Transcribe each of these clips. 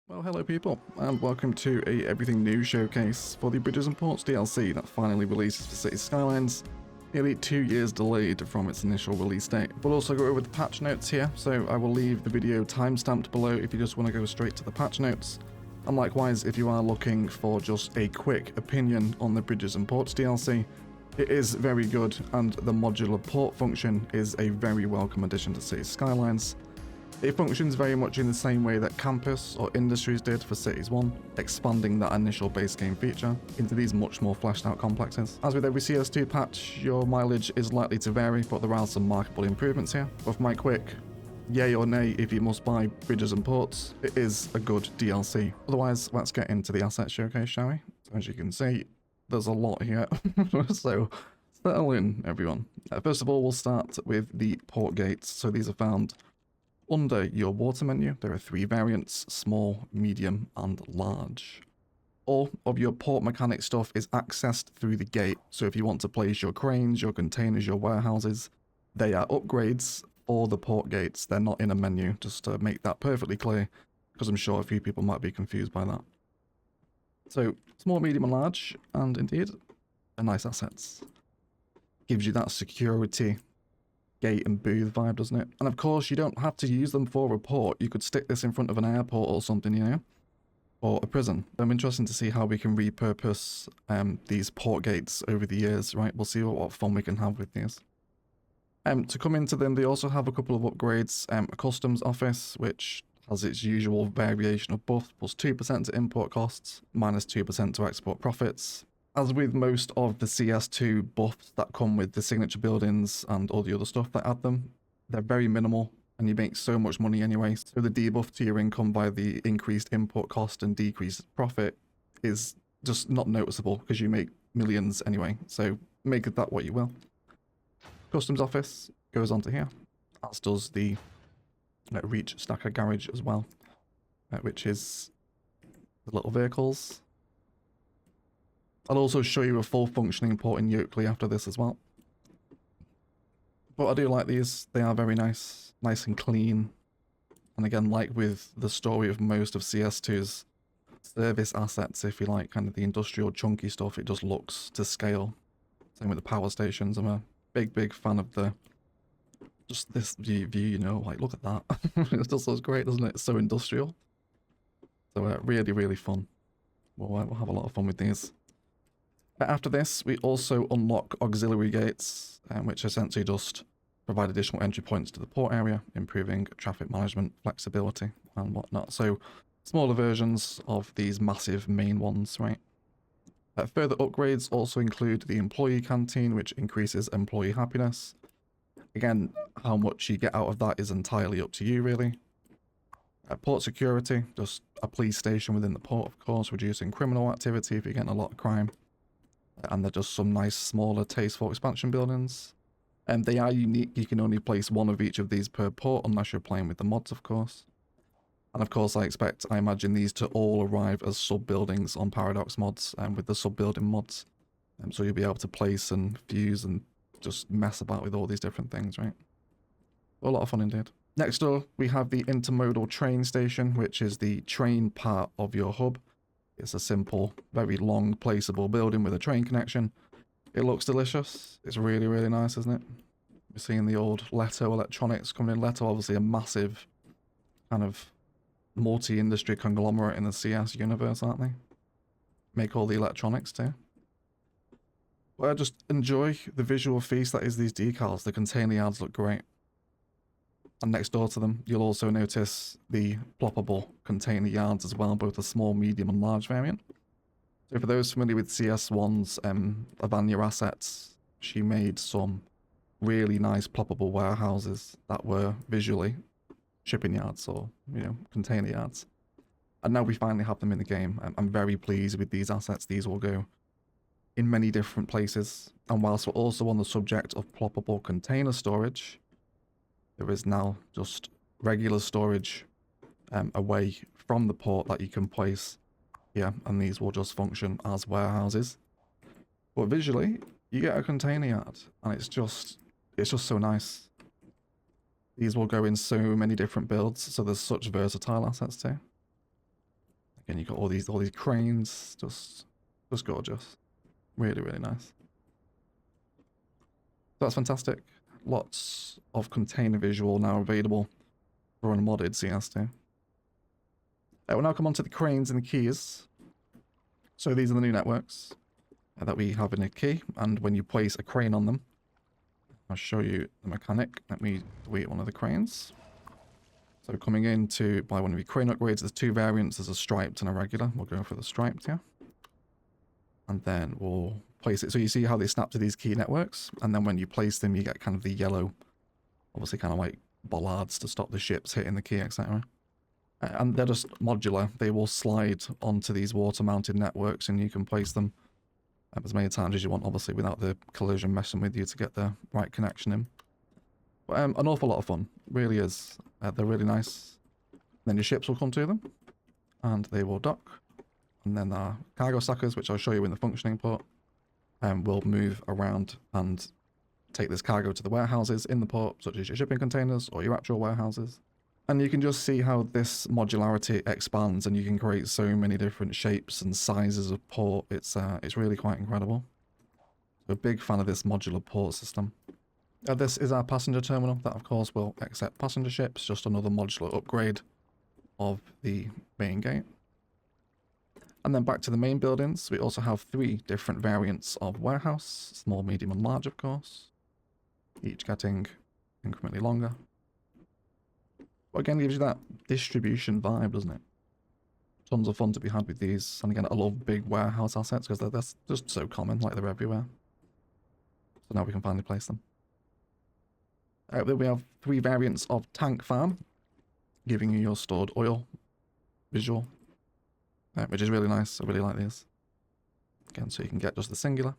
Well, hello people, and welcome to a Everything New showcase for the Bridges and Ports DLC that finally releases for Cities Skylines, nearly 2 years delayed from its initial release date. We'll also go over the patch notes here, so I will leave the video timestamped below if you just want to go straight to the patch notes. And likewise, if you are looking for just a quick opinion on the Bridges and Ports DLC, it is very good, and the modular port function is a very welcome addition to Cities Skylines. It functions very much in the same way that Campus or Industries did for Cities 1, expanding that initial base game feature into these much more fleshed out complexes. As with every CS2 patch, your mileage is likely to vary, but there are some marketable improvements here. But for my quick yay or nay if you must buy Bridges and Ports, it is a good DLC. Otherwise, let's get into the asset showcase, shall we? So as you can see, there's a lot here, so settle in everyone. First of all, we'll start with the port gates. So these are found under your water menu. There are 3 variants: small, medium, and large. All of your port mechanic stuff is accessed through the gate, so if you want to place your cranes, your containers, your warehouses, they are upgrades for the port gates. They're not in a menu, just to make that perfectly clear, because I'm sure a few people might be confused by that. So small, medium, and large, and indeed, they're nice assets. Gives you that security gate and booth vibe, doesn't it? And of course, you don't have to use them for a port. You could stick this in front of an airport or something, you know, or a prison. I'm interested to see how we can repurpose these port gates over the years, right? We'll see what fun we can have with these. To come into them, they also have a couple of upgrades. A customs office, which has its usual variation of buff, plus 2% to import costs, minus 2% to export profits. As with most of the CS2 buffs that come with the signature buildings and all the other stuff that add them, they're very minimal and you make so much money anyway. So the debuff to your income by the increased import cost and decreased profit is just not noticeable because you make millions anyway. So make it that what you will. Customs office goes onto here, as does the Reach Stacker Garage as well, which is the little vehicles. I'll also show you a full functioning port in Yokeley after this as well. But I do like these. They are very nice. Nice and clean. And again, like with the story of most of CS2's service assets, if you like, kind of the industrial chunky stuff, it just looks to scale. Same with the power stations. I'm a big fan of just this view, you know, like look at that. It just looks great, doesn't it? It's so industrial. So really fun. We'll have a lot of fun with these. After this, we also unlock auxiliary gates, which essentially just provide additional entry points to the port area, improving traffic management, flexibility, and whatnot. So, smaller versions of these massive main ones, right? Further upgrades also include the employee canteen, which increases employee happiness. Again, how much you get out of that is entirely up to you, really. Port security, just a police station within the port, of course, reducing criminal activity if you're getting a lot of crime. And they're just some nice, smaller, tasteful expansion buildings. And they are unique. You can only place one of each of these per port, unless you're playing with the mods, of course. And of course, I imagine these to all arrive as sub-buildings on Paradox mods, with the sub-building mods. So you'll be able to place and fuse and just mess about with all these different things, right? A lot of fun indeed. Next door, we have the intermodal train station, which is the train part of your hub. It's a simple, very long, placeable building with a train connection. It looks delicious. It's really nice, isn't it? We're seeing the old Leto electronics coming in. Leto, obviously a massive kind of multi-industry conglomerate in the CS universe, aren't they? Make all the electronics too. Well, I just enjoy the visual feast that is these decals. The container yards look great. And next door to them, you'll also notice the ploppable container yards as well, both a small, medium, and large variant. So for those familiar with CS1's Avanya assets, she made some really nice ploppable warehouses that were visually shipping yards or, you know, container yards. And now we finally have them in the game. I'm very pleased with these assets. These will go in many different places. And whilst we're also on the subject of ploppable container storage, there is now just regular storage away from the port that you can place here, and these will just function as warehouses. But visually, you get a container yard, and it's just so nice. These will go in so many different builds, so there's such versatile assets too. Again, you've got all these cranes, just gorgeous. Really, really nice. That's fantastic. Lots of container visual now available for unmodded CS2. We'll now come on to the cranes and the keys. So these are the new networks that we have in a key, and when you place a crane on them, I'll show you the mechanic. Let me delete one of the cranes. So coming in to buy one of your crane upgrades, there's two variants. There's a striped and a regular. We'll go for the striped here. And then we'll place it. So you see how they snap to these key networks, and then when you place them, you get kind of the yellow, obviously kind of like bollards to stop the ships hitting the key, etc. And they're just modular. They will slide onto these water-mounted networks, and you can place them as many times as you want, obviously without the collision messing with you to get the right connection in. But an awful lot of fun, really is. They're really nice. Then your ships will come to them, and they will dock. And then our cargo stackers, which I'll show you in the functioning port, will move around and take this cargo to the warehouses in the port, such as your shipping containers or your actual warehouses. And you can just see how this modularity expands, and you can create so many different shapes and sizes of port. It's really quite incredible. So a big fan of this modular port system. This is our passenger terminal. That, of course, will accept passenger ships. Just another modular upgrade of the main gate. And then back to the main buildings, we also have 3 different variants of warehouse. Small, medium, and large, of course. Each getting incrementally longer. But again, gives you that distribution vibe, doesn't it? Tons of fun to be had with these. And again, I love big warehouse assets because they're just so common, like they're everywhere. So now we can finally place them. Then we have 3 variants of tank farm, giving you your stored oil visual, which is really nice. I really like these. Again, so you can get just the singular,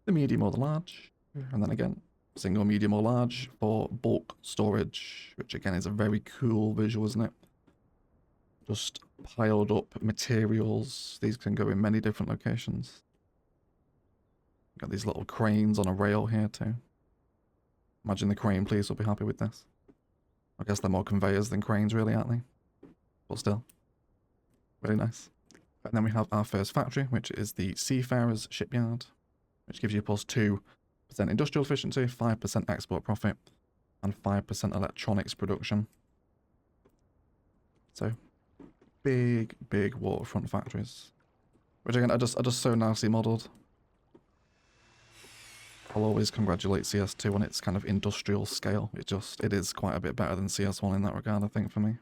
the medium or the large, and then again, single, medium or large for bulk storage, which again is a very cool visual, isn't it? Just piled up materials. These can go in many different locations. Got these little cranes on a rail here too. Imagine the crane police will be happy with this. I guess they're more conveyors than cranes really, aren't they? But still, really nice. And then we have our first factory, which is the Seafarers Shipyard, which gives you +2% industrial efficiency, 5% export profit, and 5% electronics production. So, big waterfront factories, which again are just so nicely modelled. I'll always congratulate CS2 on its kind of industrial scale. It is quite a bit better than CS1 in that regard, I think, for me.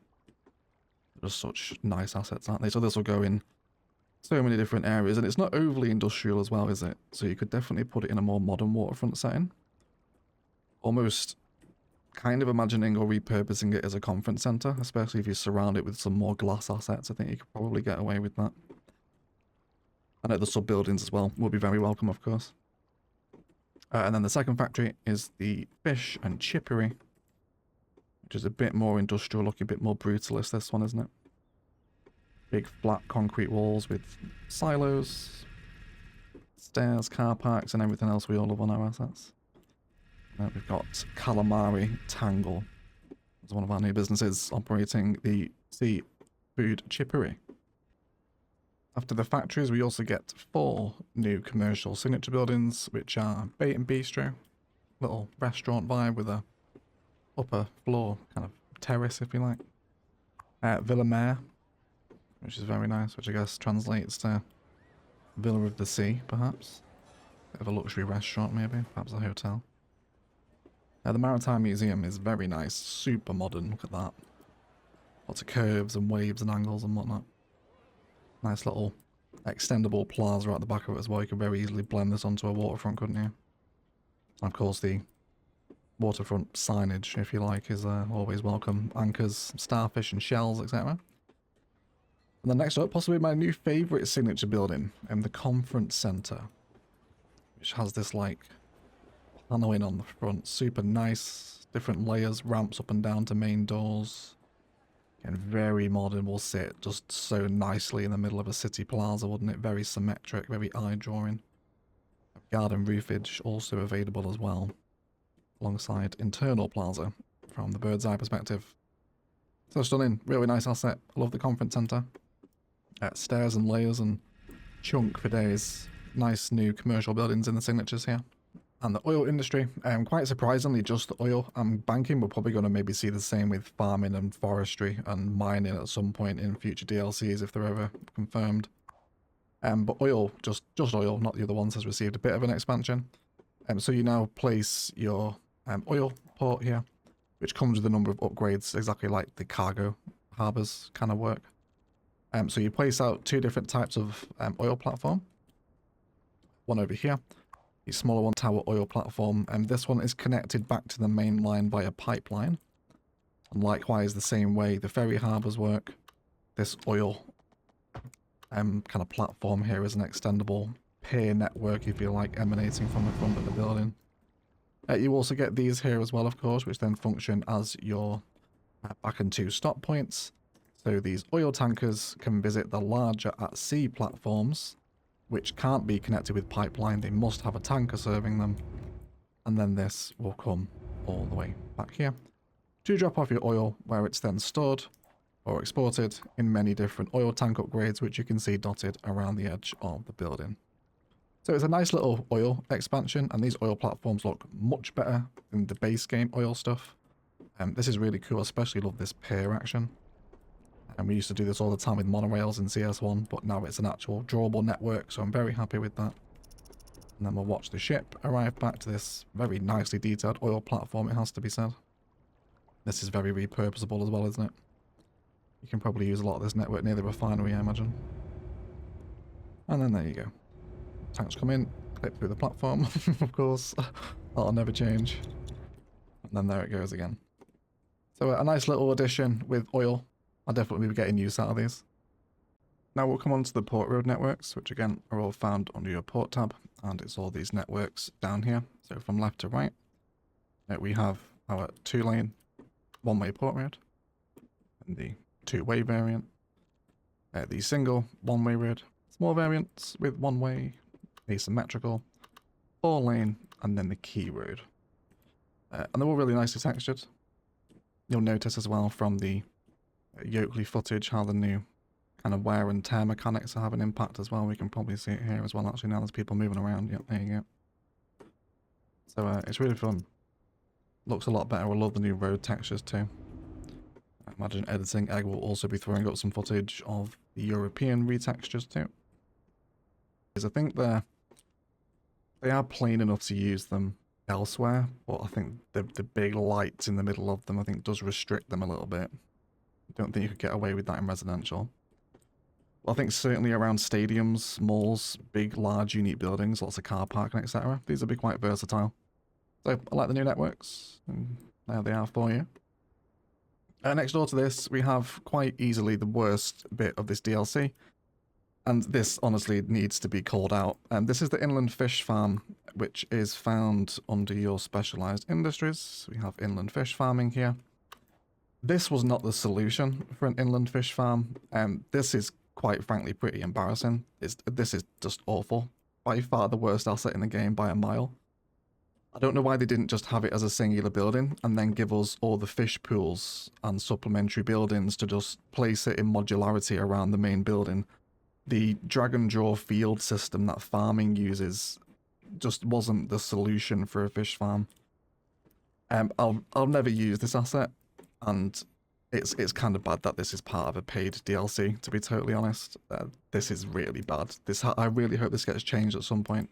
They're just such nice assets, aren't they? So this will go in so many different areas, and it's not overly industrial as well, is it? So you could definitely put it in a more modern waterfront setting. Almost kind of imagining or repurposing it as a conference centre, especially if you surround it with some more glass assets. I think you could probably get away with that. And the sub-buildings as well will be very welcome, of course. And then the second factory is the fish and chippery, which is a bit more industrial looking, a bit more brutalist, this one, isn't it? Big flat concrete walls with silos, stairs, car parks, and everything else we all love on our assets. We've got Calamari Tangle. It's one of our new businesses operating the seafood chippery. After the factories, we also get 4 new commercial signature buildings, which are Bait and Bistro, little restaurant vibe with a upper floor kind of terrace, if you like. Villa Mare, which is very nice, which I guess translates to Villa of the Sea, perhaps. Bit of a luxury restaurant, maybe, perhaps a hotel. The Maritime Museum is very nice, super modern, look at that. Lots of curves and waves and angles and whatnot. Nice little extendable plaza at the back of it as well. You could very easily blend this onto a waterfront, couldn't you? And of course the waterfront signage, if you like, is always welcome. Anchors, starfish and shells, etc. And then next up, possibly my new favourite signature building, the Conference Centre, which has this like paneling on the front, super nice, different layers, ramps up and down to main doors. And very modern, will sit just so nicely in the middle of a city plaza, wouldn't it? Very symmetric, very eye-drawing. Garden roofage also available as well, alongside internal plaza from the bird's eye perspective. So stunning, really nice asset. I love the conference centre. stairs and layers and chunk for days. Nice new commercial buildings in the signatures here. And the oil industry, quite surprisingly, just the oil. I'm banking we're probably going to maybe see the same with farming and forestry and mining at some point in future DLCs if they're ever confirmed. But oil, just oil, not the other ones, has received a bit of an expansion. So you now place your oil port here, which comes with a number of upgrades, exactly like the cargo harbors kind of work. So you place out 2 different types of oil platform. One over here, the smaller one, tower oil platform, and this one is connected back to the main line via pipeline. And likewise, the same way the ferry harbors work, this oil kind of platform here is an extendable pier network, if you like, emanating from the front of the building. You also get these here as well, of course, which then function as your back and 2 stop points. So these oil tankers can visit the larger at sea platforms, which can't be connected with pipeline. They must have a tanker serving them. And then this will come all the way back here to drop off your oil, where it's then stored or exported in many different oil tank upgrades, which you can see dotted around the edge of the building. So it's a nice little oil expansion, and these oil platforms look much better than the base game oil stuff. This is really cool, especially love this pier action. And we used to do this all the time with monorails in CS1, but now it's an actual drawable network, so I'm very happy with that. And then we'll watch the ship arrive back to this very nicely detailed oil platform, it has to be said. This is very repurposable as well, isn't it? You can probably use a lot of this network near the refinery, I imagine. And then there you go. Tanks come in, clip through the platform, of course. That'll never change. And then there it goes again. So a nice little addition with oil. I'll definitely be getting use out of these. Now we'll come on to the port road networks, which again are all found under your port tab, and it's all these networks down here. So from left to right, we have our 2-lane, 1-way port road, and the 2-way variant, the single 1-way road, small variants with 1-way, asymmetrical, 4-lane, and then the key road. And they're all really nicely textured. You'll notice as well from the Yokeley footage how the new kind of wear and tear mechanics have an impact as well. We can probably see it here as well, actually, now there's people moving around. Yep, there you go. So it's really fun. Looks a lot better. I love the new road textures too. I imagine Editing Egg will also be throwing up some footage of the European retextures too. Because I think they are plain enough to use them elsewhere, but I think the big lights in the middle of them, I think, does restrict them a little bit. I don't think you could get away with that in residential. Well, I think certainly around stadiums, malls, big, large, unique buildings, lots of car parking, etc. These will be quite versatile. So I like the new networks, and there they are for you. Next door to this, we have quite easily the worst bit of this DLC. And this honestly needs to be called out. This is the inland fish farm, which is found under your specialized industries. We have inland fish farming here. This was not the solution for an inland fish farm. This is quite frankly pretty embarrassing. This is just awful. By far the worst asset in the game by a mile. I don't know why they didn't just have it as a singular building and then give us all the fish pools and supplementary buildings to just place it in modularity around the main building. The drag and draw field system that farming uses just wasn't the solution for a fish farm. I'll never use this asset, and it's kind of bad that this is part of a paid DLC, to be totally honest. This is really bad. I really hope this gets changed at some point.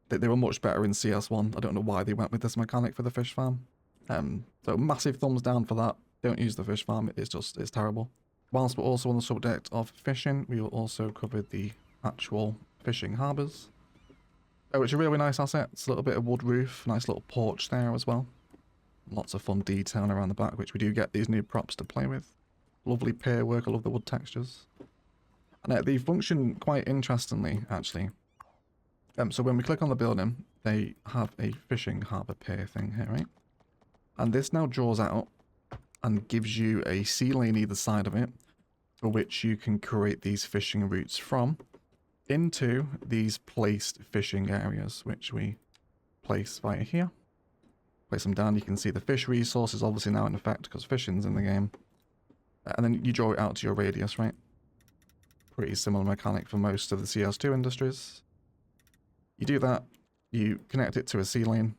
They were much better in CS1. I don't know why they went with this mechanic for the fish farm. So massive thumbs down for that. Don't use the fish farm. It's terrible. Whilst we're also on the subject of fishing, we will also cover the actual fishing harbours. Which are a really nice asset. It's a little bit of wood roof, nice little porch there as well. Lots of fun detailing around the back, which we do get these new props to play with. Lovely pier work, I love the wood textures. And they function quite interestingly, actually. So when we click on the building, they have a fishing harbour pier thing here, right? And this now draws out and gives you a sea lane either side of it, for which you can create these fishing routes from into these placed fishing areas, which we place via here. Place them down, you can see the fish resource is obviously now in effect because fishing's in the game. And then you draw it out to your radius, right? pretty similar mechanic for most of the CS2 industries. You do that, you connect it to a sea lane,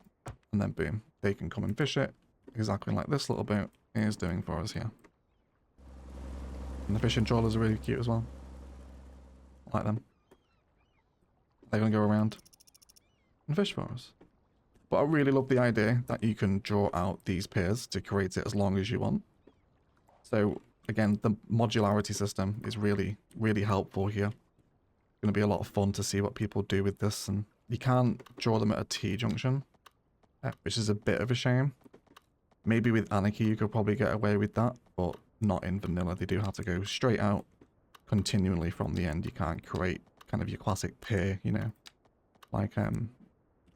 and then boom, they can come and fish it, exactly like this little boat is doing for us here. And the fishing trawlers are really cute as well. I like them. They're going to go around and fish for us. But I really love the idea that you can draw out these piers to create it as long as you want. So again, the modularity system is really, really helpful here. It's going to be a lot of fun to see what people do with this. And you can't draw them at a T-junction, which is a bit of a shame. Maybe with Anarchy you could probably get away with that, but not in vanilla. They do have to go straight out continually from the end. You can't create kind of your classic pier, you know, like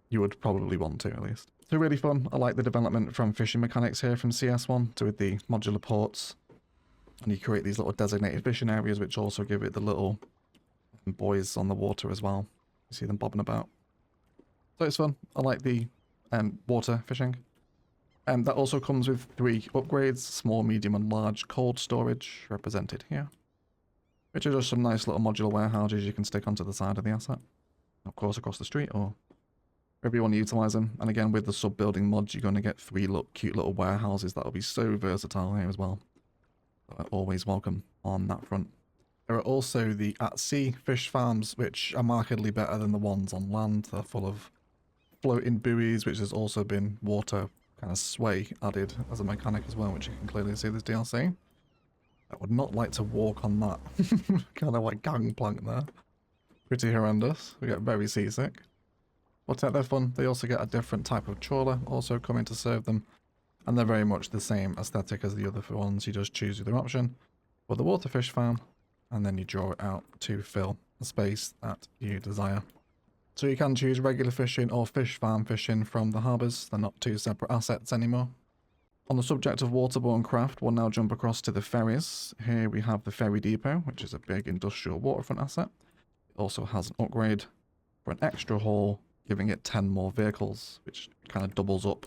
you would probably want to at least. So really fun. I like the development from fishing mechanics here from CS1 to with the modular ports. And you create these little designated fishing areas which also give it the little buoys on the water as well. You see them bobbing about. So it's fun. I like the water fishing. That also comes with 3 upgrades, small, medium and large cold storage represented here. Which are just some nice little modular warehouses you can stick onto the side of the asset. Of course across the street or wherever you want to utilize them. And again with the sub-building mods you're going to get 3 cute little warehouses that will be so versatile here as well. Always welcome on that front. There are also the at-sea fish farms, which are markedly better than the ones on land. They're full of floating buoys, which has also been water kind of sway added as a mechanic as well, which you can clearly see this DLC. I would not like to walk on that kind of like gangplank there. Pretty horrendous. We get very seasick. But they're fun. They also get a different type of trawler also coming to serve them. And they're very much the same aesthetic as the other ones. You just choose your option for the water fish farm, and then you draw it out to fill the space that you desire. So you can choose regular fishing or fish farm fishing from the harbours. They're not 2 separate assets anymore. On the subject of waterborne craft, we'll now jump across to the ferries. Here we have the ferry depot, which is a big industrial waterfront asset. It also has an upgrade for an extra haul, giving it 10 more vehicles, which kind of doubles up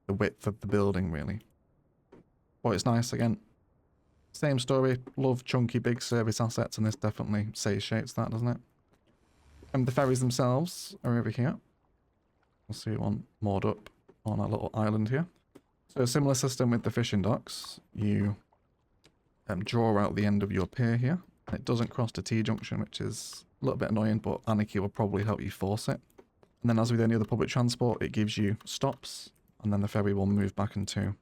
the width of the building really. But it's nice again. Same story, love chunky big service assets, and this definitely satiates that, doesn't it? And the ferries themselves are over here. We'll see one moored up on our little island here. So a similar system with the fishing docks. You draw out the end of your pier here. It doesn't cross the T-junction, which is a little bit annoying, but Anarchy will probably help you force it. And then as with any other public transport, it gives you stops, and then the ferry will move back into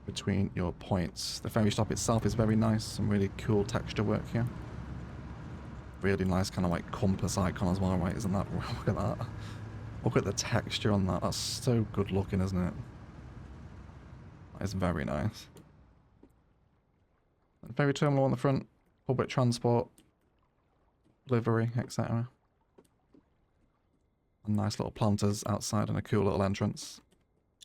between your points. The ferry stop itself is very nice, some really cool texture work here. Really nice kind of like compass icon as well, right? Isn't that? Look at that. Look at the texture on that. That's so good looking, isn't it? That is very nice. Ferry terminal on the front, public transport, livery, etc. And nice little planters outside and a cool little entrance.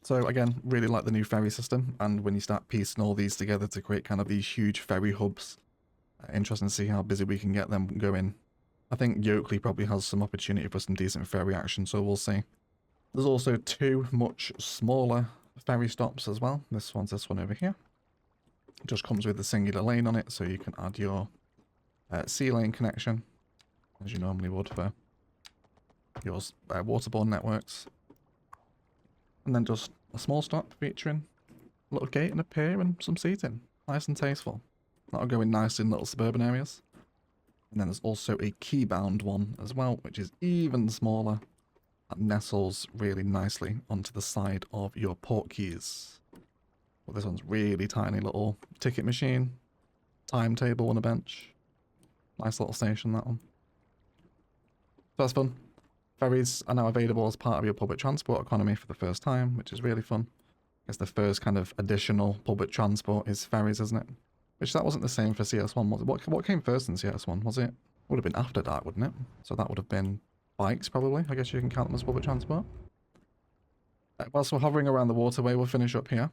So again, really like the new ferry system, and when you start piecing all these together to create kind of these huge ferry hubs, interesting to see how busy we can get them going. I think Yoakley probably has some opportunity for some decent ferry action, so we'll see. There's also 2 much smaller ferry stops as well. This one over here. It just comes with a singular lane on it, so you can add your sea lane connection, as you normally would for your waterborne networks. And then just a small stop featuring a little gate and a pier and some seating. Nice and tasteful. That'll go in nice in little suburban areas. And then there's also a key-bound one as well, which is even smaller. That nestles really nicely onto the side of your port keys. Well, this one's really tiny little ticket machine. Timetable on a bench. Nice little station, that one. So that's fun. Ferries are now available as part of your public transport economy for the first time, which is really fun. I guess the first kind of additional public transport is ferries, isn't it? Which that wasn't the same for CS1, was it? What came first in CS1, was it? Would have been after dark, wouldn't it? So that would have been bikes, probably. I guess you can count them as public transport. Whilst we're hovering around the waterway, we'll finish up here.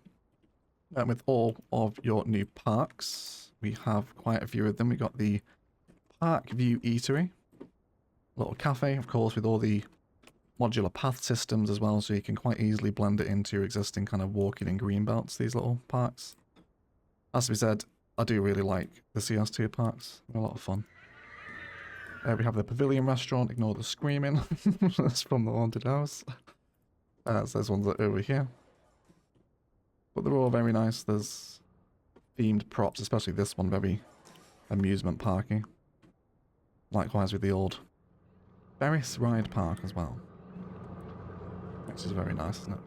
With all of your new parks. We have quite a few of them. We got the Park View Eatery. Little cafe, of course, with all the modular path systems as well, so you can quite easily blend it into your existing kind of walking and green belts, these little parks. As we said, I do really like the CS2 parks. They're a lot of fun. We have the Pavilion Restaurant, ignore the screaming. That's from the haunted house. So those ones are over here. But they're all very nice. There's themed props, especially this one, very amusement parky. Likewise with the old Ferris Ride Park as well. Which is very nice, isn't it?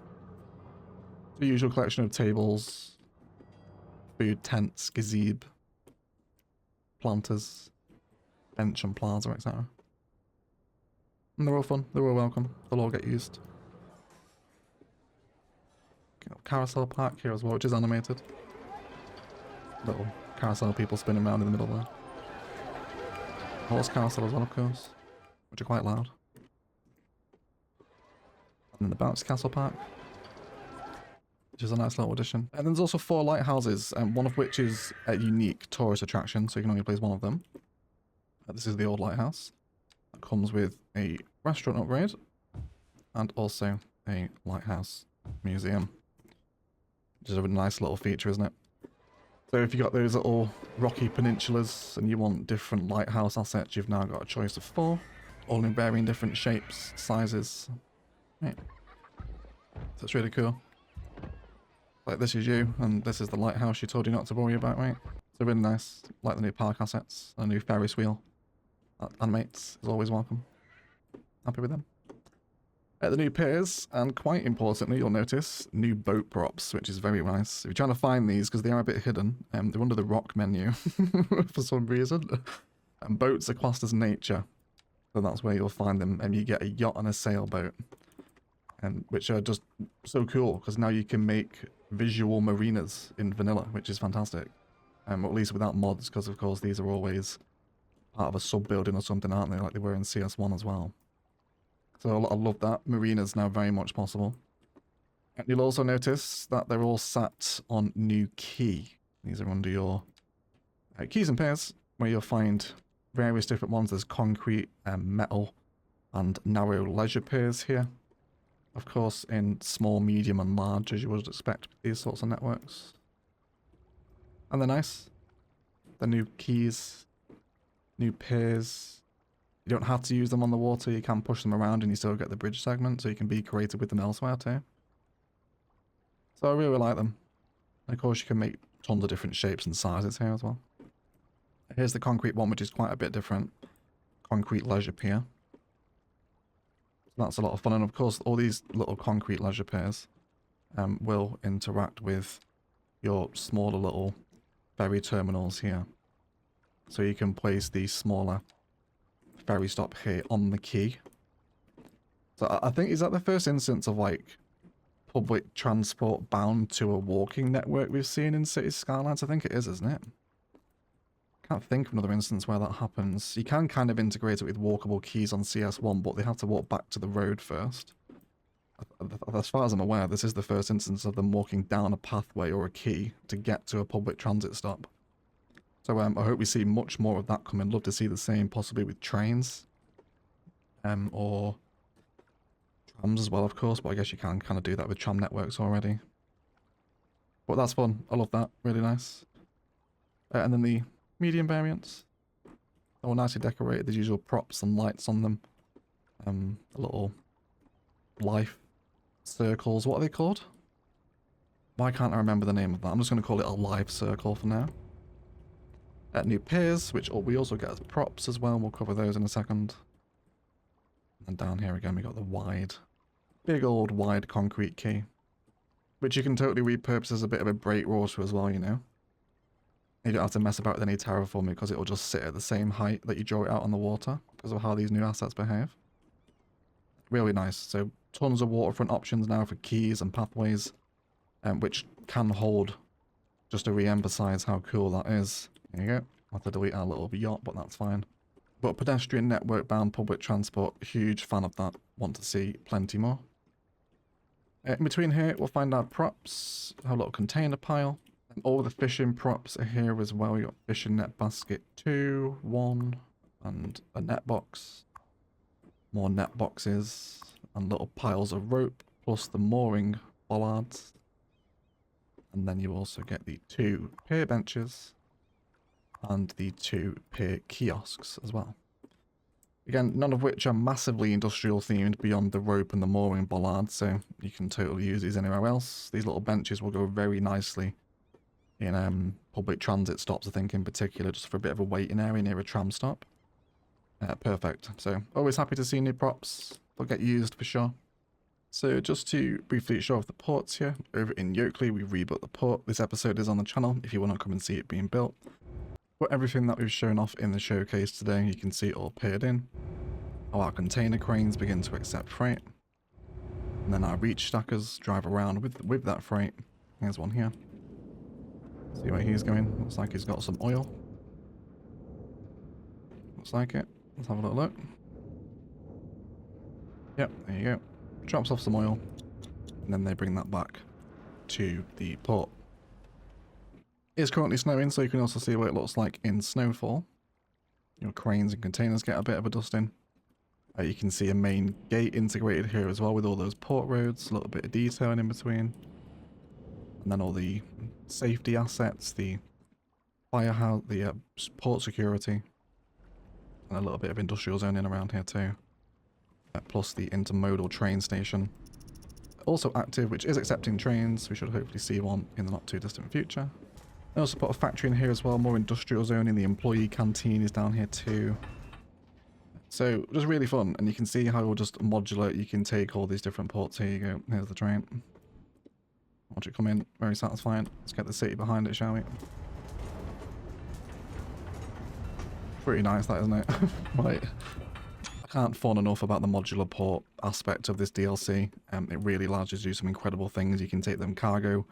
The usual collection of tables, food tents, gazebo, planters, bench and plaza, etc. And they're all fun, they're all welcome, they'll all get used. Carousel park here as well, which is animated. Little carousel people spinning around in the middle there. Horse carousel as well, of course, which are quite loud. And then the bounce castle park, which is a nice little addition. And then there's also 4 lighthouses, one of which is a unique tourist attraction, so you can only place one of them. This is the old lighthouse. It comes with a restaurant upgrade and also a lighthouse museum, which is a nice little feature, isn't it? So if you got those little rocky peninsulas and you want different lighthouse assets, you've now got a choice of 4, all in varying different shapes, sizes. Right. So it's really cool. Like this is you, and this is the lighthouse she told you not to worry about, right? So really nice. Like the new park assets, a new Ferris wheel. Animates is always welcome. Happy with them. The new piers, and quite importantly, you'll notice new boat props, which is very nice. If you're trying to find these, because they are a bit hidden, they're under the rock menu for some reason. And boats are classed as nature, so that's where you'll find them. And you get a yacht and a sailboat, which are just so cool, because now you can make visual marinas in vanilla, which is fantastic. Or at least without mods, because of course these are always part of a sub-building or something, aren't they? Like they were in CS1 as well. So I love that. Marina's now very much possible. And you'll also notice that they're all sat on new key. These are under your keys and pairs, where you'll find various different ones. There's concrete, metal, and narrow leisure piers here. Of course, in small, medium, and large, as you would expect with these sorts of networks. And they're nice. The new keys, new piers. You don't have to use them on the water, you can push them around and you still get the bridge segment, so you can be creative with them elsewhere too. So I really like them. And of course you can make tons of different shapes and sizes here as well. Here's the concrete one, which is quite a bit different. Concrete leisure pier. So that's a lot of fun, and of course all these little concrete leisure piers will interact with your smaller little ferry terminals here. So you can place these smaller ferry stop here on the quay. So I think, is that the first instance of like public transport bound to a walking network we've seen in City Skylines? I think it is, isn't it? Can't think of another instance where that happens. You can kind of integrate it with walkable quays on CS1, but they have to walk back to the road first. As far as I'm aware, this is the first instance of them walking down a pathway or a quay to get to a public transit stop. So I hope we see much more of that coming. Love to see the same possibly with trains. Or trams as well, of course, but I guess you can kind of do that with tram networks already. But that's fun. I love that. Really nice. And then the medium variants. All nicely decorated. There's usual props and lights on them. A little life circles. What are they called? Why can't I remember the name of that? I'm just going to call it a life circle for now. New piers, which we also get as props as well. We'll cover those in a second. And down here again, we got the big old wide concrete quay, which you can totally repurpose as a bit of a breakwater as well, you know. You don't have to mess about with any terraforming because it will just sit at the same height that you draw it out on the water because of how these new assets behave. Really nice. So tons of waterfront options now for quays and pathways, which can hold, just to re-emphasize how cool that is. There you go. I'll have to delete our little yacht, but that's fine. But pedestrian network bound public transport, huge fan of that. Want to see plenty more. In between here, we'll find our props. Have a little container pile. And all the fishing props are here as well. You got fishing net basket 2, 1, and a net box. More net boxes and little piles of rope, plus the mooring bollards. And then you also get the 2 pier benches and the 2 pier kiosks as well. Again, none of which are massively industrial themed beyond the rope and the mooring bollard, so you can totally use these anywhere else. These little benches will go very nicely in public transit stops, I think, in particular, just for a bit of a waiting area near a tram stop. Perfect. So, always happy to see new props. They'll get used for sure. So, just to briefly show off the ports here, over in Yokeley, we rebuilt the port. This episode is on the channel if you want to come and see it being built. But everything that we've shown off in the showcase today, you can see it all paired in. Our container cranes begin to accept freight. And then our reach stackers drive around with that freight. Here's one here. See where he's going. Looks like he's got some oil. Looks like it. Let's have a little look. Yep, there you go. Drops off some oil. And then they bring that back to the port. It's currently snowing, so you can also see what it looks like in snowfall. Your cranes and containers get a bit of a dusting. You can see a main gate integrated here as well with all those port roads, a little bit of detailing in between. And then all the safety assets, the firehouse, the port security, and a little bit of industrial zoning around here too. Plus the intermodal train station. Also active, which is accepting trains. We should hopefully see one in the not too distant future. I also put a factory in here as well, more industrial zoning. The employee canteen is down here too. So, just really fun, and you can see how just modular you can take all these different ports. Here you go, here's the train. Watch it come in, very satisfying. Let's get the city behind it, shall we? Pretty nice that, isn't it? Right. I can't fawn enough about the modular port aspect of this DLC. It really allows you to do some incredible things. You can take them cargo,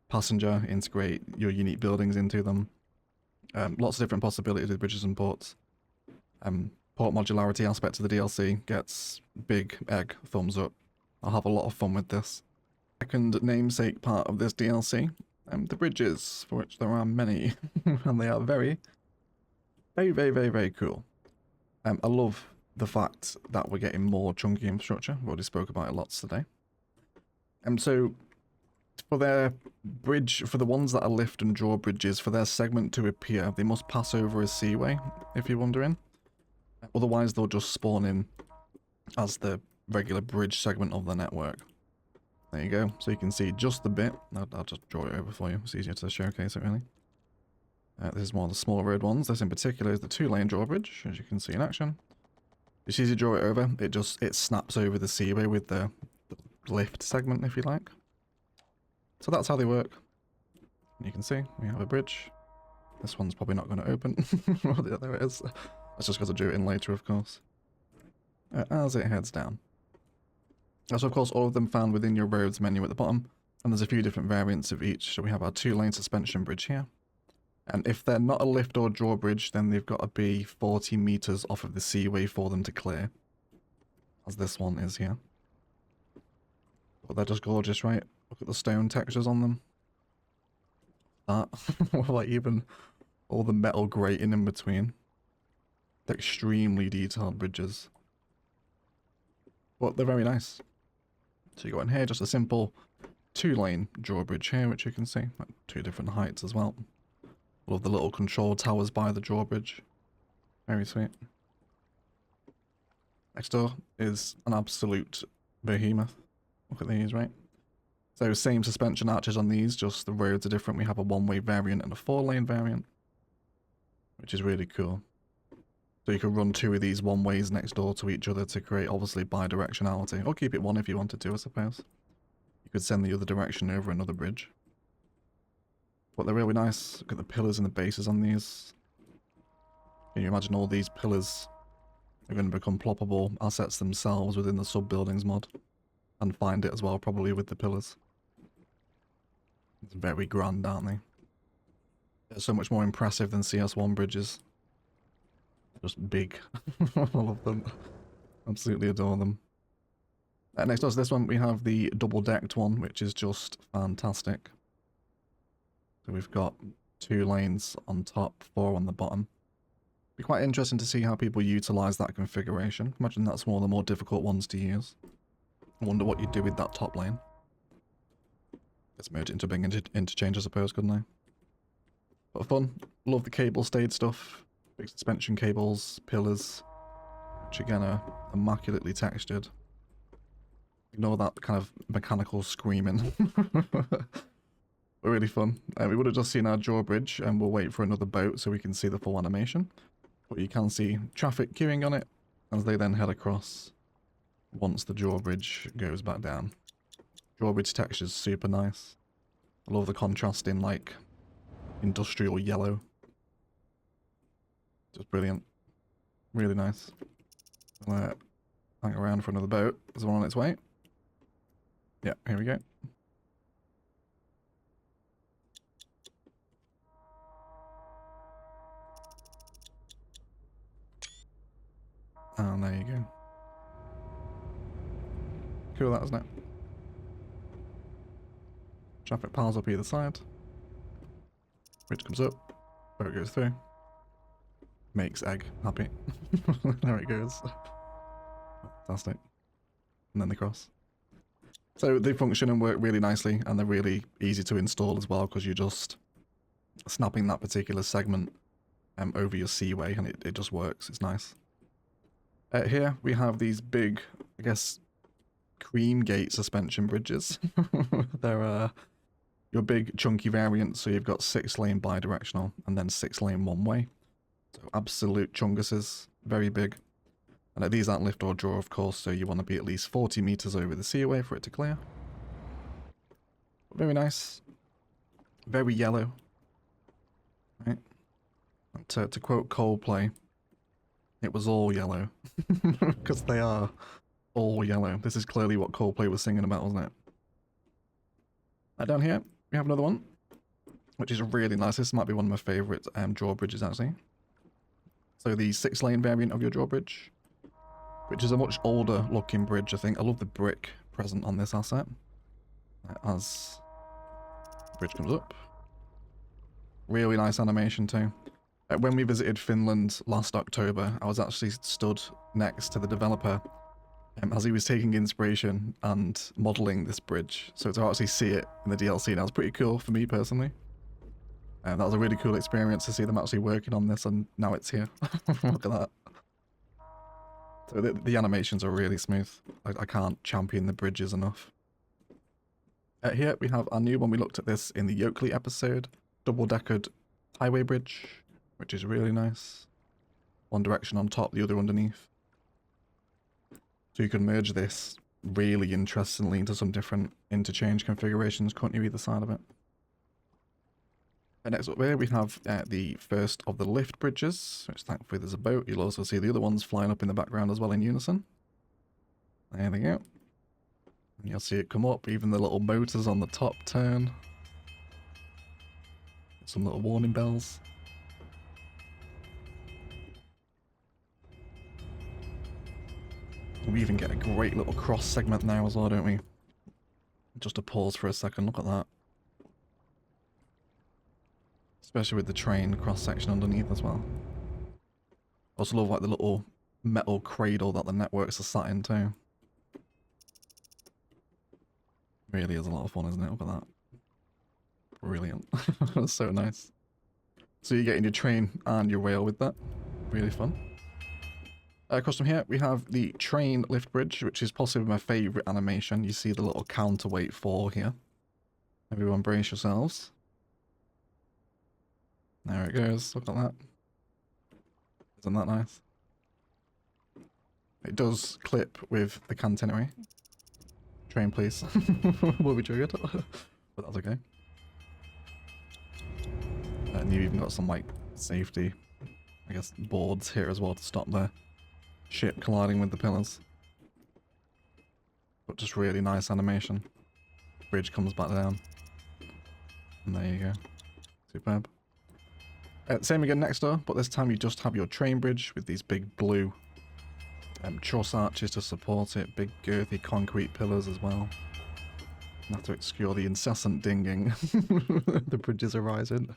passenger, integrate your unique buildings into them. Lots of different possibilities with bridges and ports. Port modularity aspect of the DLC gets big egg thumbs up. I'll have a lot of fun with this. Second namesake part of this DLC, the bridges, for which there are many, and they are very, very cool. I love the fact that we're getting more chunky infrastructure. We've already spoke about it lots today. So for their bridge, for the ones that are lift and draw bridges, for their segment to appear, they must pass over a seaway, if you're wondering. Otherwise, they'll just spawn in as the regular bridge segment of the network. There you go. So you can see just the bit. I'll just draw it over for you. It's easier to showcase it, really. This is one of the small road ones. This in particular is the 2-lane drawbridge, as you can see in action. It's easy to draw it over. It snaps over the seaway with the lift segment, if you like. So that's how they work. You can see we have a bridge. This one's probably not going to open. Oh, there it is. That's just because I drew it in later, of course. As it heads down. So, of course, all of them found within your roads menu at the bottom. And there's a few different variants of each. So we have our 2-lane suspension bridge here. And if they're not a lift or drawbridge, then they've got to be 40 meters off of the seaway for them to clear. As this one is here. But they're just gorgeous, right? Look at the stone textures on them. That. Like even all the metal grating in between. They're extremely detailed bridges. But they're very nice. So you go in here, just a simple 2-lane drawbridge here, which you can see. At 2 different heights as well. Love the little control towers by the drawbridge. Very sweet. Next door is an absolute behemoth. Look at these, right? So same suspension arches on these, just the roads are different. We have a 1-way variant and a 4-lane variant. Which is really cool. So you can run 2 of these 1-ways next door to each other to create, obviously, bi-directionality. Or keep it 1 if you wanted to, I suppose. You could send the other direction over another bridge. But they're really nice. Look at the pillars and the bases on these. Can you imagine all these pillars are going to become ploppable assets themselves within the sub-buildings mod? And find it as well, probably, with the pillars. It's very grand, aren't they? They're so much more impressive than CS1 bridges. Just big. All of them. Absolutely adore them. Next up to this one, we have the double-decked one, which is just fantastic. So we've got 2 lanes on top, 4 on the bottom. Be quite interesting to see how people utilize that configuration. Imagine that's one of the more difficult ones to use. I wonder what you'd do with that top lane. Let's merge it into a big interchange, I suppose, couldn't I? But fun. Love the cable stayed stuff. Big suspension cables, pillars. which again are immaculately textured. Ignore that kind of mechanical screaming. But really fun. We would have just seen our drawbridge, and we'll wait for another boat so we can see the full animation. But you can see traffic queuing on it as they then head across once the drawbridge goes back down. Drawbridge texture is super nice. I love the contrast in like industrial yellow. Just brilliant. Really nice. Hang around for another boat. There's one on its way. Yeah, here we go. And there you go. Cool that, isn't it? Traffic piles up either side. Bridge comes up. Boat goes through. Makes egg happy. There it goes. Fantastic. And then they cross. So they function and work really nicely, and they're really easy to install as well, because you're just snapping that particular segment over your seaway, and it just works. It's nice. Here we have these big, I guess, cream gate suspension bridges. They're your big chunky variants, so you've got 6-lane bidirectional and then 6-lane one-way. So absolute chunguses, very big. And these aren't lift or draw, of course, so you want to be at least 40 meters over the seaway for it to clear. Very nice. Very yellow. Right. To quote Coldplay, it was all yellow. Because they are all yellow. This is clearly what Coldplay was singing about, wasn't it? Down here, we have another one, which is really nice. This might be one of my favourite drawbridges, actually. So the 6-lane variant of your drawbridge, which is a much older looking bridge, I think. I love the brick present on this asset. As the bridge comes up. Really nice animation too. When we visited Finland last October, I was actually stood next to the developer as he was taking inspiration and modelling this bridge. So to actually see it in the DLC, that was pretty cool for me personally. That was a really cool experience to see them actually working on this, and now it's here. Look at that. So the animations are really smooth. I can't champion the bridges enough. Here we have our new one. We looked at this in the Yoakley episode. Double-deckered highway bridge, which is really nice. One direction on top, the other underneath. So you can merge this really interestingly into some different interchange configurations, can't you, either side of it? And next up here we have the first of the lift bridges, which thankfully there's a boat. You'll also see the other ones flying up in the background as well in unison. There they go. And you'll see it come up, even the little motors on the top turn. Some little warning bells. We even get a great little cross segment now as well, don't we? Just to pause for a second, look at that. Especially with the train cross-section underneath as well. Also love like the little metal cradle that the networks are sat in too. Really is a lot of fun, isn't it? Look at that. Brilliant. That's so nice. So you're getting your train and your rail with that. Really fun. Across from here, we have the train lift bridge, which is possibly my favourite animation. You see the little counterweight fall here. Everyone brace yourselves. There it goes. Look at that. Isn't that nice? It does clip with the catenary. Train, please. Will be triggered. But that's okay. And you even got some, like, safety, I guess, boards here as well to stop the ship colliding with the pillars. But just really nice animation. Bridge comes back down. And there you go. Superb. Same again next door, but this time you just have your train bridge with these big blue truss arches to support it, big girthy concrete pillars as well. Not to obscure the incessant dinging the bridges are rising.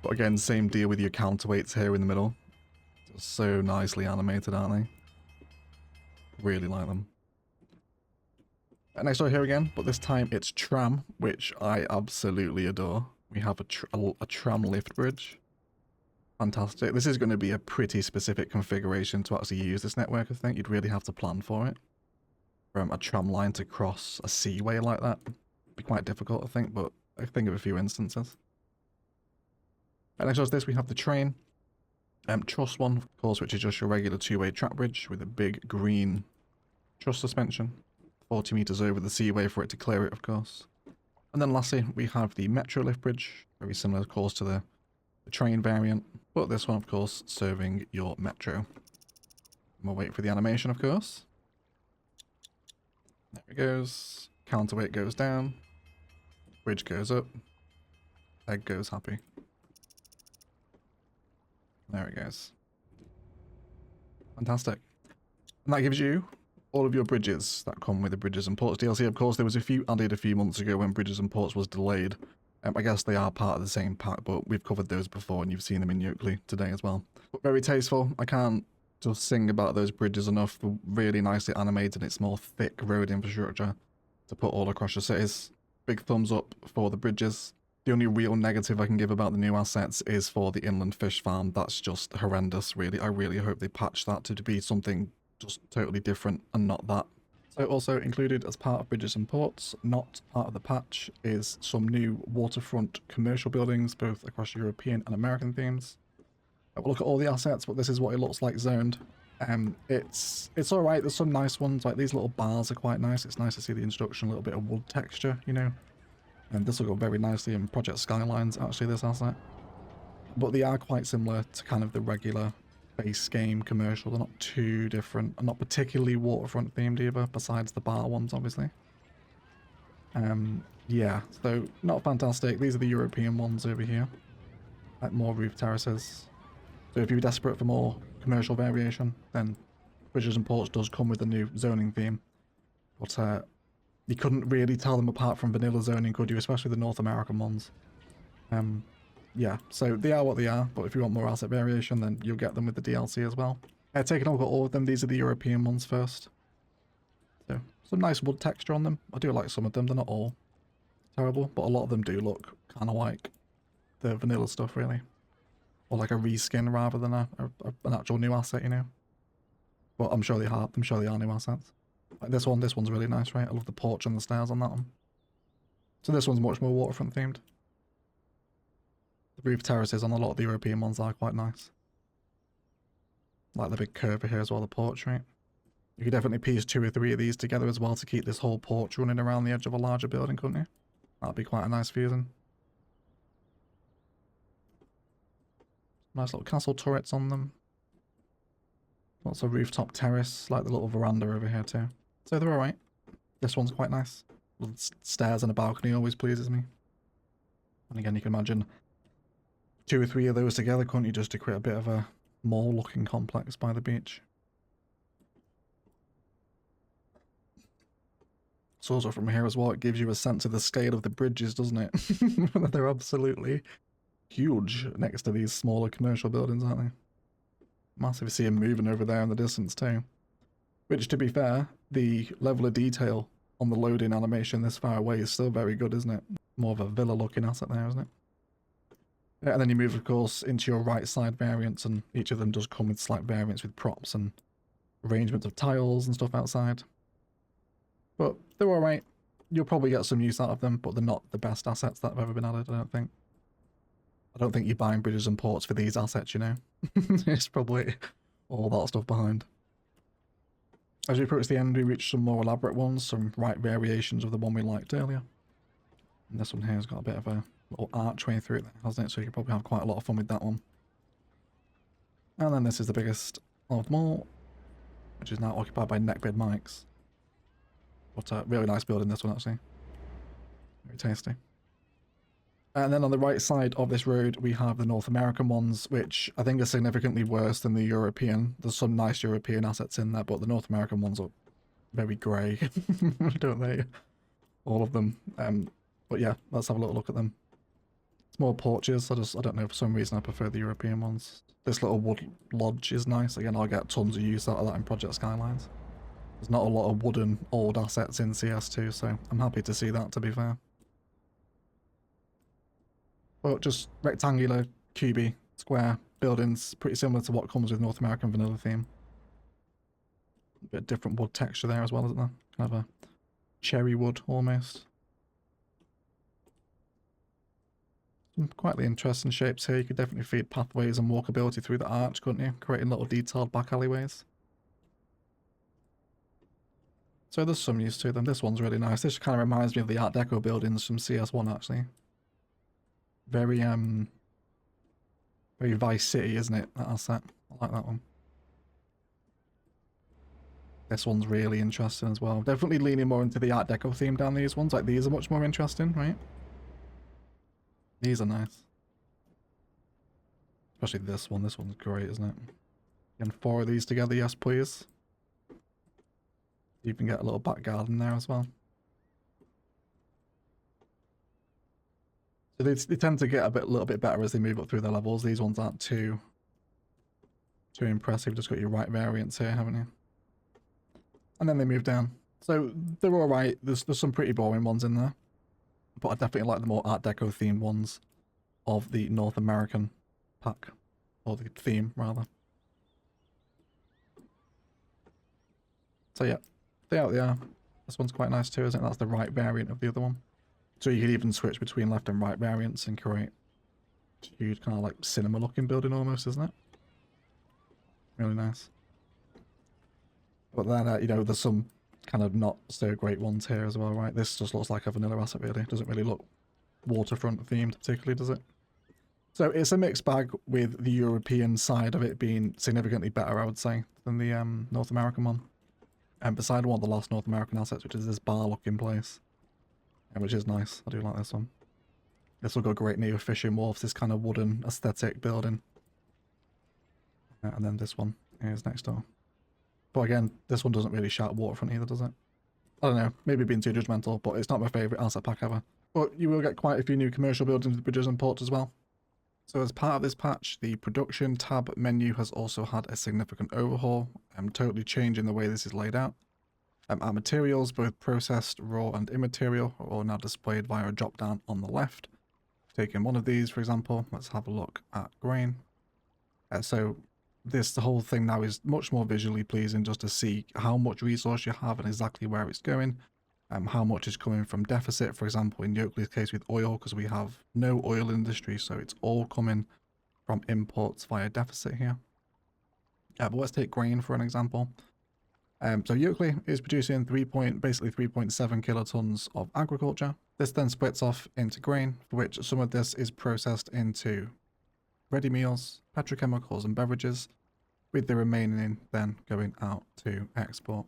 But again, same deal with your counterweights here in the middle. Just so nicely animated, aren't they? Really like them. Next door here again, but this time it's tram, which I absolutely adore. We have a tram lift bridge. fantastic. This is going to be a pretty specific configuration to actually use this network, I think. You'd really have to plan for it. From a tram line to cross a seaway like that would be quite difficult, I think, but I think of a few instances. And next to this, we have the train. Truss one, of course, which is just your regular two-way track bridge with a big green truss suspension. 40 meters over the seaway for it to clear it, of course. And then lastly, we have the metro lift bridge, very similar, of course, to the train variant, but this one, of course, serving your metro. And we'll wait for the animation, of course. There it goes. Counterweight goes down. Bridge goes up. Egg goes happy. There it goes. Fantastic. And that gives you all of your bridges that come with the Bridges and Ports DLC. Of course, there was a few added a few months ago when Bridges and Ports was delayed. I guess they are part of the same pack, but we've covered those before and you've seen them in Yoakley today as well. But very tasteful. I can't just sing about those bridges enough. They're really nicely animated. It's more thick road infrastructure to put all across your cities. Big thumbs up for the bridges. The only real negative I can give about the new assets is for the inland fish farm. That's just horrendous, really. I really hope they patch that to be something just totally different and not that. So also included as part of Bridges and Ports, not part of the patch, is some new waterfront commercial buildings, both across European and American themes. We'll look at all the assets, but this is what it looks like zoned. It's alright, there's some nice ones, like these little bars are quite nice. It's nice to see the instruction, a little bit of wood texture, you know. And this will go very nicely in Project Skylines, actually, this asset. But they are quite similar to kind of the regular base game commercial. They're not too different, and not particularly waterfront themed either, besides the bar ones, obviously. Yeah, so not fantastic. These are the European ones over here. Like more roof terraces. So if you're desperate for more commercial variation, then Bridges and Ports does come with a new zoning theme. But you couldn't really tell them apart from vanilla zoning, could you? Especially the North American ones. Yeah, so they are what they are, but if you want more asset variation, then you'll get them with the DLC as well. Taking a look at all of them, these are the European ones first. So, some nice wood texture on them. I do like some of them, they're not all terrible, but a lot of them do look kind of like the vanilla stuff, really. Or like a reskin rather than an actual new asset, you know. But I'm sure they are new assets. Like this one's really nice, right? I love the porch and the stairs on that one. So this one's much more waterfront themed. The roof terraces on a lot of the European ones are quite nice. Like the big curve here as well, the porch, right? You could definitely piece 2 or 3 of these together as well to keep this whole porch running around the edge of a larger building, couldn't you? That'd be quite a nice fusion. Nice little castle turrets on them. Lots of rooftop terrace, like the little veranda over here too. So they're alright. This one's quite nice. Little stairs and a balcony always pleases me. And again, you can imagine 2 or 3 of those together, couldn't you, just to create a bit of a mall-looking complex by the beach. So also from here as well, it gives you a sense of the scale of the bridges, doesn't it? They're absolutely huge next to these smaller commercial buildings, aren't they? Massive. You see them moving over there in the distance too. Which, to be fair, the level of detail on the loading animation this far away is still very good, isn't it? More of a villa-looking asset there, isn't it? Yeah, and then you move, of course, into your right side variants, and each of them does come with slight variants with props and arrangements of tiles and stuff outside. But they're alright. You'll probably get some use out of them, but they're not the best assets that have ever been added, I don't think. I don't think you're buying Bridges and Ports for these assets, you know. It's probably all that stuff behind. As we approach the end, we reach some more elaborate ones, some right variations of the one we liked earlier. And this one here has got a bit of a little archway through it, hasn't it? So you can probably have quite a lot of fun with that one. And then this is the biggest of them all, which is now occupied by neckbed mics. But really nice building, this one, actually. Very tasty. And then on the right side of this road, we have the North American ones, which I think are significantly worse than the European. There's some nice European assets in there, but the North American ones are very grey, don't they? All of them. But yeah, let's have a little look at them. It's more porches. I don't know, for some reason I prefer the European ones. This little wood lodge is nice. Again, I'll get tons of use out of that in Project Skylines. There's not a lot of wooden old assets in CS2, so I'm happy to see that, to be fair. But just rectangular, cubey, square buildings, pretty similar to what comes with North American vanilla theme. A bit different wood texture there as well, isn't there? Kind of a cherry wood almost. Some quite interesting shapes here. You could definitely feed pathways and walkability through the arch, couldn't you? Creating little detailed back alleyways. So there's some use to them. This one's really nice. This kind of reminds me of the Art Deco buildings from CS1 actually. Very very Vice City, isn't it? That asset. I like that one. This one's really interesting as well. Definitely leaning more into the Art Deco theme down these ones. Like these are much more interesting, right? These are nice. Especially this one. This one's great, isn't it? And 4 of these together, yes please. You can get a little back garden there as well. So they tend to get a little bit better as they move up through their levels. These ones aren't too impressive. Just got your right variants here, haven't you? And then they move down. So they're all right. There's some pretty boring ones in there, but I definitely like the more Art Deco themed ones of the North American pack, or the theme rather. So yeah, there they are. This one's quite nice too, isn't it? That's the right variant of the other one. So you could even switch between left and right variants and create a huge kind of like cinema looking building almost, isn't it? Really nice. But then, you know, there's some kind of not so great ones here as well, right? This just looks like a vanilla asset, really. Doesn't really look waterfront themed particularly, does it? So it's a mixed bag, with the European side of it being significantly better, I would say, than the North American one. And beside one of the last North American assets, which is this bar looking place, which is nice. I do like this one. This will go great near fishing wharfs, this kind of wooden aesthetic building. And then this one is next door. But again, this one doesn't really shout waterfront either, does it? I don't know, maybe being too judgmental, but it's not my favourite asset pack ever. But you will get quite a few new commercial buildings with bridges and ports as well. So as part of this patch, the production tab menu has also had a significant overhaul, totally changing the way this is laid out. Our materials, both processed, raw and immaterial, are all now displayed via a drop down on the left. Taking one of these, for example, let's have a look at grain. So the whole thing now is much more visually pleasing, just to see how much resource you have and exactly where it's going. How much is coming from deficit, for example, in Yoakley's case with oil, because we have no oil industry, so it's all coming from imports via deficit here. But let's take grain for an example. So Yoakley is producing basically 3.7 kilotons of agriculture. This then splits off into grain, for which some of this is processed into ready meals, petrochemicals and beverages, with the remaining then going out to export.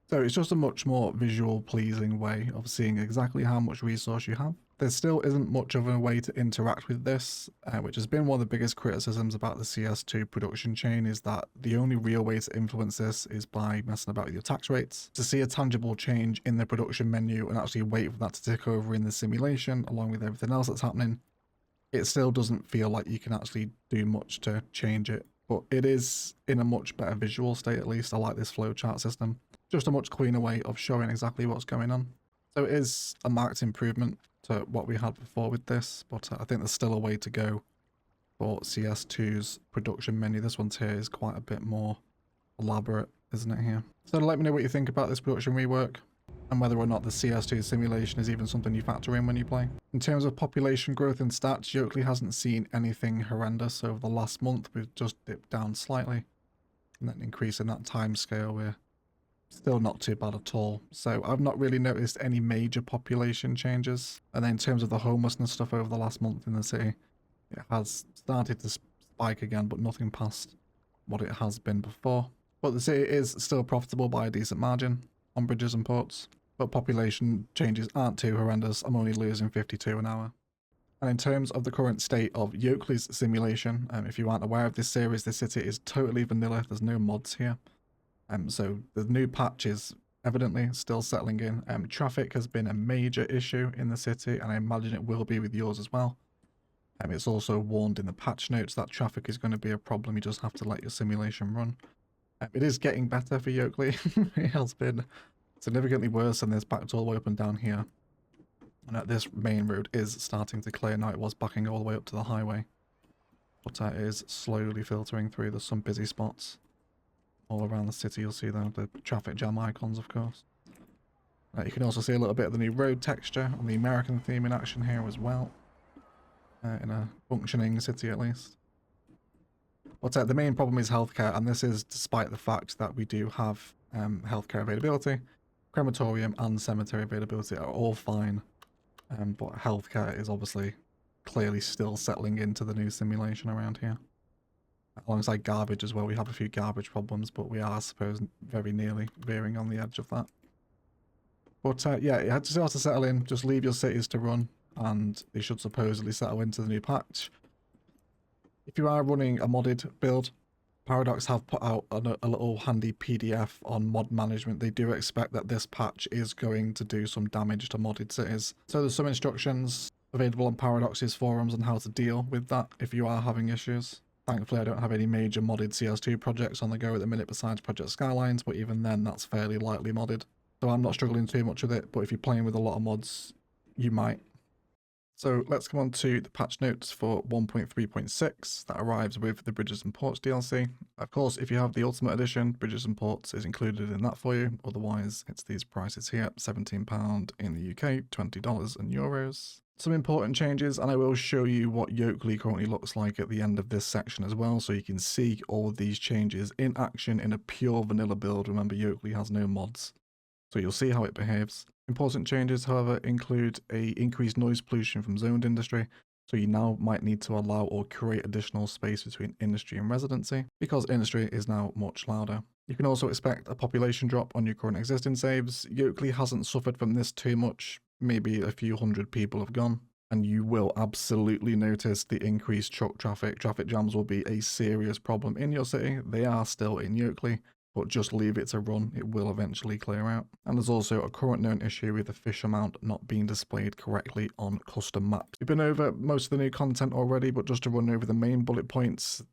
So it's just a much more visual pleasing way of seeing exactly how much resource you have. There still isn't much of a way to interact with this, which has been one of the biggest criticisms about the CS2 production chain, is that the only real way to influence this is by messing about with your tax rates. To see a tangible change in the production menu and actually wait for that to tick over in the simulation along with everything else that's happening, it still doesn't feel like you can actually do much to change it. But it is in a much better visual state, at least. I like this flowchart system. Just a much cleaner way of showing exactly what's going on. So it is a marked improvement to what we had before with this, but I think there's still a way to go for CS2's production menu. This one's here is quite a bit more elaborate, isn't it here? So let me know what you think about this production rework, and whether or not the CS2 simulation is even something you factor in when you play. In terms of population growth and stats, Yoakley hasn't seen anything horrendous over the last month. We've just dipped down slightly, and then increasing that time scale, we're still not too bad at all. So I've not really noticed any major population changes. And then in terms of the homelessness stuff over the last month in the city, it has started to spike again, but nothing past what it has been before. But the city is still profitable by a decent margin on bridges and ports. But population changes aren't too horrendous. I'm only losing 52 an hour. And in terms of the current state of Yoakley's simulation, if you aren't aware of this series, this city is totally vanilla. There's no mods here. So the new patch is evidently still settling in. Traffic has been a major issue in the city, and I imagine it will be with yours as well. It's also warned in the patch notes that traffic is going to be a problem. You just have to let your simulation run. It is getting better for Yoakley. It has been significantly worse, and there's backed all the way up and down here. And this main road is starting to clear now. It was backing all the way up to the highway. but it is slowly filtering through. There's some busy spots all around the city. You'll see the traffic jam icons, of course. You can also see a little bit of the new road texture on the American theme in action here as well, in a functioning city at least. But the main problem is healthcare, and this is despite the fact that we do have healthcare availability. Crematorium and cemetery availability are all fine, but healthcare is obviously clearly still settling into the new simulation around here. Alongside garbage as well, we have a few garbage problems, but we are, I suppose, very nearly veering on the edge of that. But yeah, you had to start to settle in, just leave your cities to run, and they should supposedly settle into the new patch. If you are running a modded build, Paradox have put out a little handy PDF on mod management. They do expect that this patch is going to do some damage to modded cities. So there's some instructions available on Paradox's forums on how to deal with that if you are having issues. Thankfully, I don't have any major modded CS2 projects on the go at the minute besides Project Skylines, but even then, that's fairly lightly modded. So I'm not struggling too much with it, but if you're playing with a lot of mods, you might. So let's come on to the patch notes for 1.3.6 that arrives with the Bridges and Ports DLC. Of course, if you have the Ultimate Edition, Bridges and Ports is included in that for you. Otherwise, it's these prices here, £17 in the UK, $20 in euros. Some important changes, and I will show you what Yokely currently looks like at the end of this section as well, so you can see all of these changes in action in a pure vanilla build. Remember, Yokely has no mods, so you'll see how it behaves. Important changes, however, include increased noise pollution from zoned industry, so you now might need to allow or create additional space between industry and residency, because industry is now much louder. You can also expect a population drop on your current existing saves. Yokely hasn't suffered from this too much, maybe a few hundred people have gone, and you will absolutely notice the increased truck traffic. Traffic jams will be a serious problem in your city. They are still in Yokely, but just leave it to run, it will eventually clear out. And there's also a current known issue with the fish amount not being displayed correctly on custom maps. We've been over most of the new content already, but just to run over the main bullet points,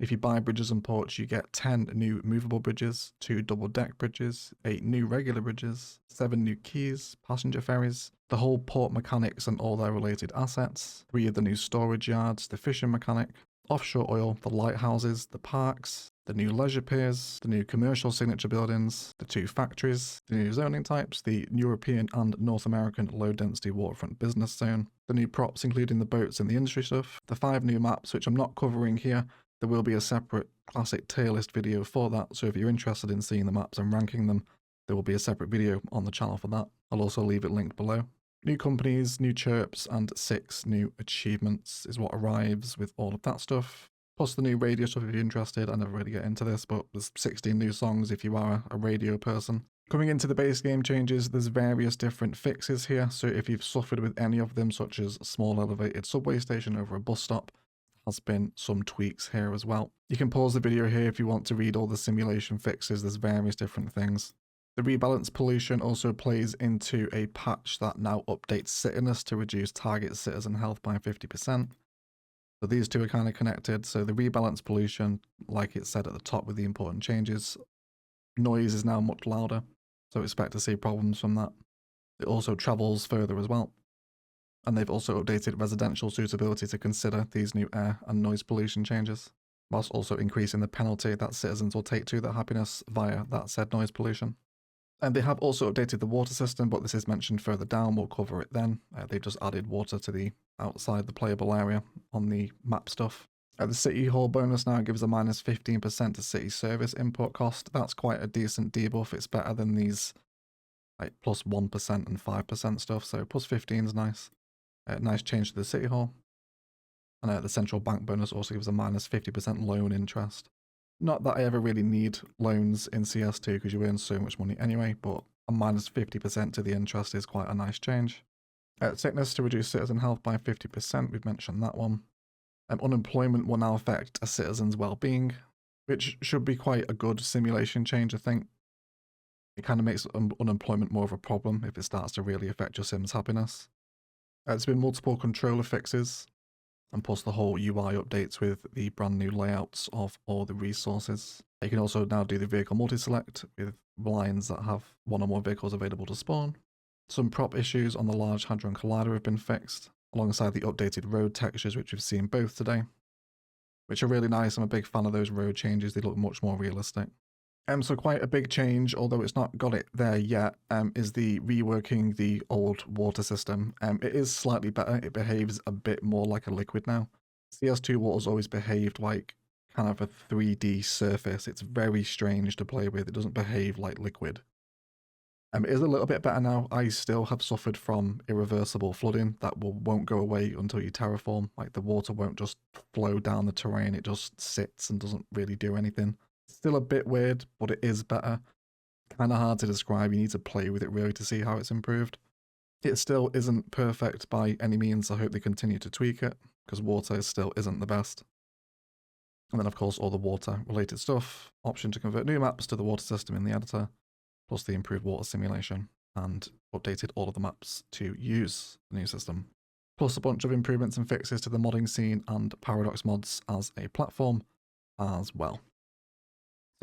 if you buy Bridges and Ports, you get 10 new movable bridges, 2 double deck bridges, 8 new regular bridges, 7 new quays, passenger ferries, the whole port mechanics and all their related assets, 3 of the new storage yards, the fishing mechanic, offshore oil, the lighthouses, the parks, the new leisure piers, the new commercial signature buildings, the 2 factories, the new zoning types, the European and North American low-density waterfront business zone, the new props including the boats and the industry stuff, the 5 new maps which I'm not covering here. There will be a separate classic tier list video for that, so if you're interested in seeing the maps and ranking them, there will be a separate video on the channel for that. I'll also leave it linked below. New companies, new chirps, and 6 new achievements is what arrives with all of that stuff. Plus the new radio stuff if you're interested. I never really get into this, but there's 16 new songs if you are a radio person. Coming into the base game changes, there's various different fixes here, so if you've suffered with any of them, such as a small elevated subway station over a bus stop, has been some tweaks here as well. You can pause the video here if you want to read all the simulation fixes. There's various different things. The rebalance pollution also plays into a patch that now updates cityness to reduce target citizen health by 50%. So these two are kind of connected. So the rebalance pollution, like it said at the top with the important changes, noise is now much louder, so expect to see problems from that. It also travels further as well. And they've also updated residential suitability to consider these new air and noise pollution changes, whilst also increasing the penalty that citizens will take to their happiness via that said noise pollution. And they have also updated the water system, but this is mentioned further down, we'll cover it then. They've just added water to the outside the playable area on the map stuff. The City Hall bonus now gives a minus 15% to city service input cost. That's quite a decent debuff. It's better than these like plus 1% and 5% stuff, so plus 15 is nice. Nice change to the City Hall. And the central bank bonus also gives a minus 50% loan interest. Not that I ever really need loans in CS2 because you earn so much money anyway, but a minus 50% to the interest is quite a nice change. Sickness to reduce citizen health by 50%, we've mentioned that one. Unemployment will now affect a citizen's well-being, which should be quite a good simulation change, I think. It kind of makes unemployment more of a problem if it starts to really affect your sim's happiness. There's been multiple controller fixes, and plus the whole UI updates with the brand new layouts of all the resources. You can also now do the vehicle multi-select with lines that have 1 or more vehicles available to spawn. Some prop issues on the Large Hadron Collider have been fixed, alongside the updated road textures which we've seen both today. which are really nice. I'm a big fan of those road changes. They look much more realistic. So quite a big change, although it's not got it there yet, is the reworking the old water system. It is slightly better. It behaves a bit more like a liquid now. CS2 water's always behaved like kind of a 3D surface. It's very strange to play with. It doesn't behave like liquid. It is a little bit better now. I still have suffered from irreversible flooding that won't go away until you terraform. Like the water won't just flow down the terrain. It just sits and doesn't really do anything. Still a bit weird, but it is better. Kind of hard to describe. You need to play with it really to see how it's improved. It still isn't perfect by any means. I hope they continue to tweak it because water still isn't the best. And then of course all the water related stuff. Option to convert new maps to the water system in the editor. Plus the improved water simulation, and updated all of the maps to use the new system. Plus a bunch of improvements and fixes to the modding scene and Paradox mods as a platform as well.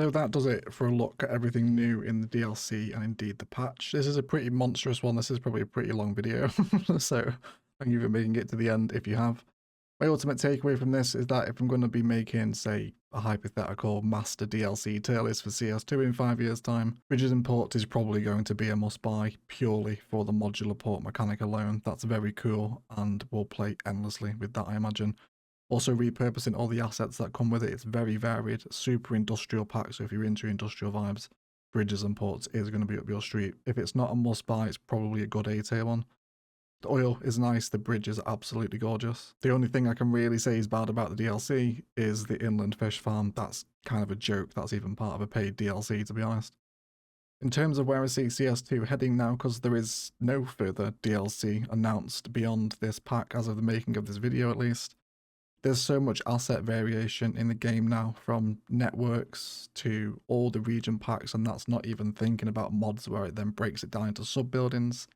So that does it for a look at everything new in the DLC and indeed the patch. This is a pretty monstrous one. This is probably a pretty long video, so thank you for making it to the end if you have. My ultimate takeaway from this is that if I'm going to be making, say, a hypothetical master DLC tier list for CS2 in 5 years' time, Bridges and Ports is probably going to be a must-buy purely for the modular port mechanic alone. That's very cool, and we'll play endlessly with that, I imagine. Also repurposing all the assets that come with it. It's very varied, super industrial pack, so if you're into industrial vibes, Bridges and Ports is going to be up your street. If it's not a must-buy, it's probably a good A-tier one. The oil is nice, the bridge is absolutely gorgeous. The only thing I can really say is bad about the DLC is the inland fish farm. That's kind of a joke. That's even part of a paid DLC, to be honest. In terms of where I see CS2 heading now, because there is no further DLC announced beyond this pack as of the making of this video at least, there's so much asset variation in the game now, from networks to all the region packs, and that's not even thinking about mods where it then breaks it down into sub-buildings.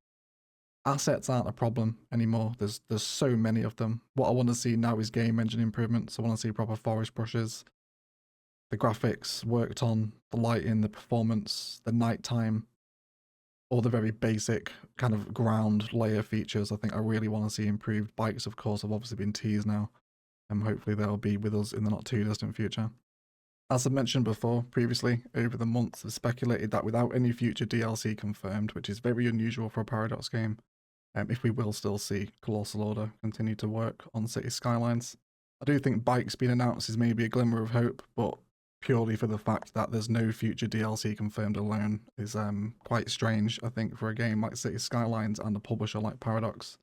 Assets aren't a problem anymore. There's so many of them. What I want to see now is game engine improvements. I want to see proper forest brushes, the graphics worked on, the lighting, the performance, the nighttime, all the very basic kind of ground layer features. I think I really want to see improved. Bikes, of course, have obviously been teased now, and hopefully they'll be with us in the not too distant future. As I mentioned before, previously, over the months, I've speculated that without any future DLC confirmed, which is very unusual for a Paradox game, if we will still see Colossal Order continue to work on City Skylines. I do think bikes being announced is maybe a glimmer of hope, but purely for the fact that there's no future DLC confirmed alone is quite strange, I think, for a game like City Skylines and a publisher like Paradox.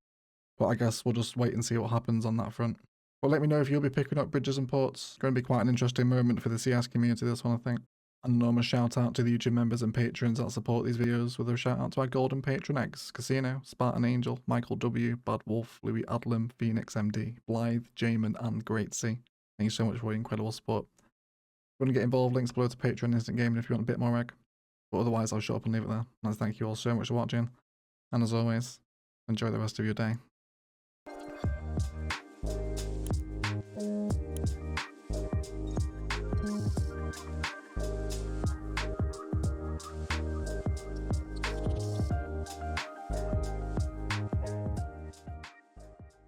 But I guess we'll just wait and see what happens on that front. But let me know if you'll be picking up Bridges and Ports. It's going to be quite an interesting moment for the CS community, this one, I think. An enormous shout out to the YouTube members and patrons that support these videos, with a shout out to our golden patron X, Casino, Spartan Angel, Michael W, Bad Wolf, Louis Adlam, Phoenix MD, Blythe, Jamin, and Great C. Thank you so much for your incredible support. If you want to get involved, links below to Patreon and Instant Gaming if you want a bit more egg. But otherwise, I'll shut up and leave it there. And thank you all so much for watching. And as always, enjoy the rest of your day.